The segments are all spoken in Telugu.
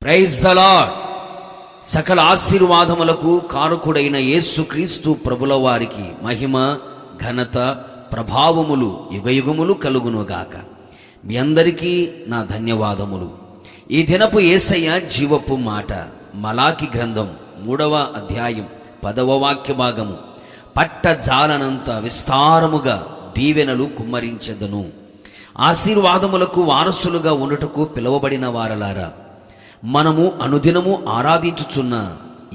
Praise the lord. సకల ఆశీర్వాదములకు కారకుడైన యేసుక్రీస్తు ప్రభుల వారికి మహిమ, ఘనత, ప్రభావములు యుగయుగములు కలుగునుగాక. మీ అందరికీ నా ధన్యవాదములు. ఈ దినపు యేసయ్య జీవపు మాట మలాకి గ్రంథం 3వ అధ్యాయం 10వ వాక్య భాగము. పట్టజాలనంత విస్తారముగా దీవెనలు కుమ్మరించెదను. ఆశీర్వాదములకు వారసులుగా ఉండుటకు పిలువబడిన వారలారా, మనము అనుదినము ఆరాధించుచున్న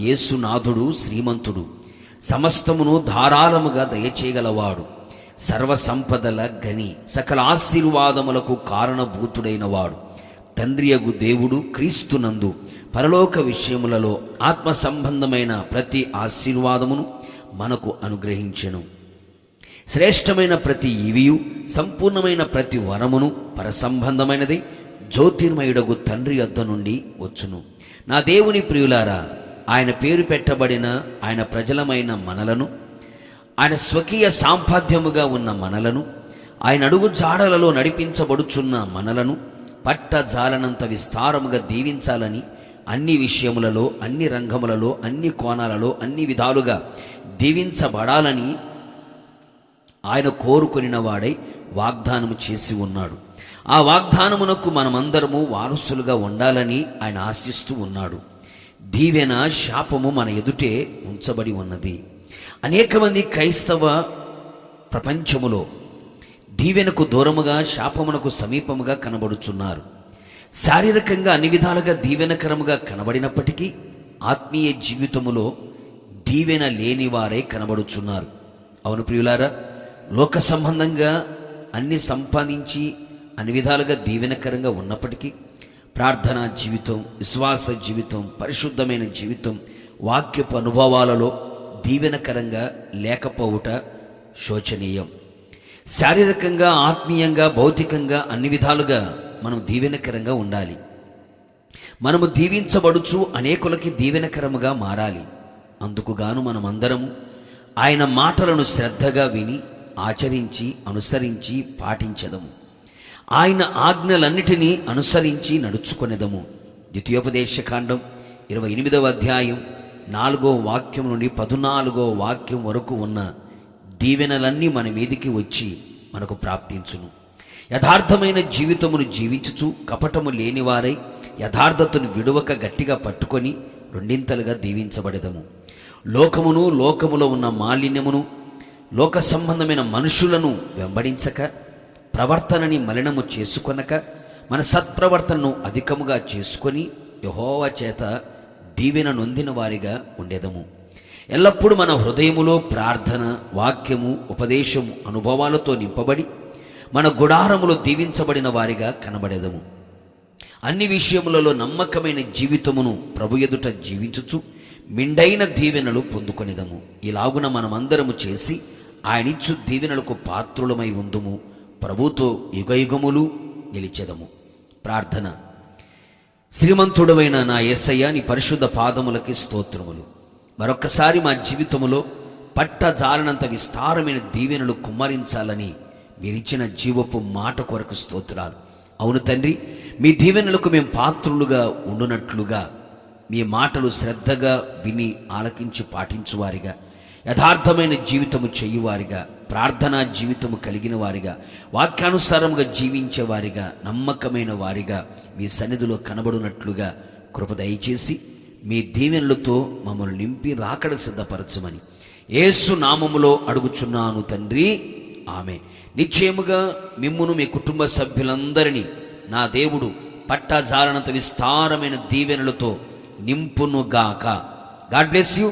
యేసునాథుడు శ్రీమంతుడు, సమస్తమును ధారాళముగా దయచేయగలవాడు, సర్వసంపదల గని, సకల ఆశీర్వాదములకు కారణభూతుడైన వాడు, తండ్రియగు దేవుడు క్రీస్తునందు పరలోక విషయములలో ఆత్మ సంబంధమైన ప్రతి ఆశీర్వాదమును మనకు అనుగ్రహించెను. శ్రేష్టమైన ప్రతి ఈవియు, సంపూర్ణమైన ప్రతి వరమును పరసంబంధమైనది జ్యోతిర్మయుడగు తండ్రి యొద్ద నుండి వచ్చును. నా దేవుని ప్రియులారా, ఆయన పేరు పెట్టబడిన ఆయన ప్రజలమైన మనలను, ఆయన స్వకీయ సాంపాద్యముగా ఉన్న మనలను, ఆయన అడుగు జాడలలో నడిపించబడుచున్న మనలను పట్టజాలనంత విస్తారముగా దీవించాలని, అన్ని విషయములలో, అన్ని రంగములలో, అన్ని కోణాలలో, అన్ని విధాలుగా దీవించబడాలని ఆయన కోరుకొనిన వాడై వాగ్దానము చేసి ఉన్నాడు. ఆ వాగ్దానమునకు మనమందరము వారసులుగా ఉండాలని ఆయన ఆశిస్తూ ఉన్నాడు. దీవెన, శాపము మన ఎదుటే ఉంచబడి ఉన్నది. అనేక మంది క్రైస్తవ ప్రపంచములో దీవెనకు దూరముగా, శాపమునకు సమీపముగా కనబడుచున్నారు. శారీరకంగా అన్ని విధాలుగా దీవెనకరముగా కనబడినప్పటికీ ఆత్మీయ జీవితములో దీవెన లేని వారే కనబడుచున్నారు. అవును ప్రియులారా, లోక సంబంధంగా అన్ని సంపాదించి అన్ని విధాలుగా దీవెనకరంగా ఉన్నప్పటికీ ప్రార్థనా జీవితం, విశ్వాస జీవితం, పరిశుద్ధమైన జీవితం, వాక్యపు అనుభవాలలో దీవెనకరంగా లేకపోవుట శోచనీయం. శారీరకంగా, ఆత్మీయంగా, భౌతికంగా అన్ని విధాలుగా మనం దీవెనకరంగా ఉండాలి. మనము దీవించబడుచు అనేకులకి దీవెనకరముగా మారాలి. అందుకుగాను మనమందరము ఆయన మాటలను శ్రద్ధగా విని ఆచరించి, అనుసరించి పాటించెదము. ఆయన ఆజ్ఞలన్నిటినీ అనుసరించి నడుచుకొనేదము. ద్వితీయోపదేశకాండం 28వ అధ్యాయం 4వ వాక్యం నుండి 14వ వాక్యం వరకు ఉన్న దీవెనలన్నీ మన మీదికి వచ్చి మనకు ప్రాప్తించును. యథార్థమైన జీవితమును జీవించుచు కపటము లేనివారై యథార్థతను విడువక గట్టిగా పట్టుకొని రెండింతలుగా దీవించబడెదము. లోకమును, లోకములో ఉన్న మాలిన్యమును, లోక సంబంధమైన మనుషులను వెంబడించక, ప్రవర్తనని మలినము చేసుకొనక, మన సత్ప్రవర్తనను అధికముగా చేసుకొని యెహోవా చేత దీవెన నొందిన వారిగా ఉండేదము. ఎల్లప్పుడూ మన హృదయములో ప్రార్థన, వాక్యము, ఉపదేశము, అనుభవాలతో నింపబడి మన గుడారములో దీవించబడిన వారిగా కనబడేదము. అన్ని విషయములలో నమ్మకమైన జీవితమును ప్రభు ఎదుట జీవించుచు మిండైన దీవెనలు పొందుకొనిదము. ఇలాగున మనమందరము చేసి ఆయనిచ్చు దీవెనలకు పాత్రులమై ఉందుము. ప్రభుతో యుగయుగములు నిలిచెదము. ప్రార్థన. శ్రీమంతుడవైన నా యేసయ్య, నీ పరిశుద్ధ పాదములకి స్తోత్రములు. మరొక్కసారి మా జీవితములో పట్టజాలనంత విస్తారమైన దీవెనలు కుమ్మరించాలని మీరిచ్చిన జీవపు మాట కొరకు స్తోత్రాలు. అవును తండ్రి, మీ దీవెనలకు మేము పాత్రులుగా ఉండునట్లుగా మీ మాటలు శ్రద్ధగా విని ఆలకించి పాటించువారిగా, యథార్థమైన జీవితము చేయువారిగా, ప్రార్థనా జీవితము కలిగిన వారిగా, వాక్యానుసారముగా జీవించేవారిగా, నమ్మకమైన వారిగా మీ సన్నిధిలో కనబడునట్లుగా కృప దయచేసి మీ దీవెనలతో మమ్మల్ని నింపి రాకడకు సిద్ధపరచమని యేసు నామములో అడుగుచున్నాను తండ్రి, ఆమేన్. నిశ్చయముగా మిమ్మును, మీ కుటుంబ సభ్యులందరినీ నా దేవుడు పట్టజాలనంత విస్తారమైన దీవెనలతో నింపునుగాక. God bless you.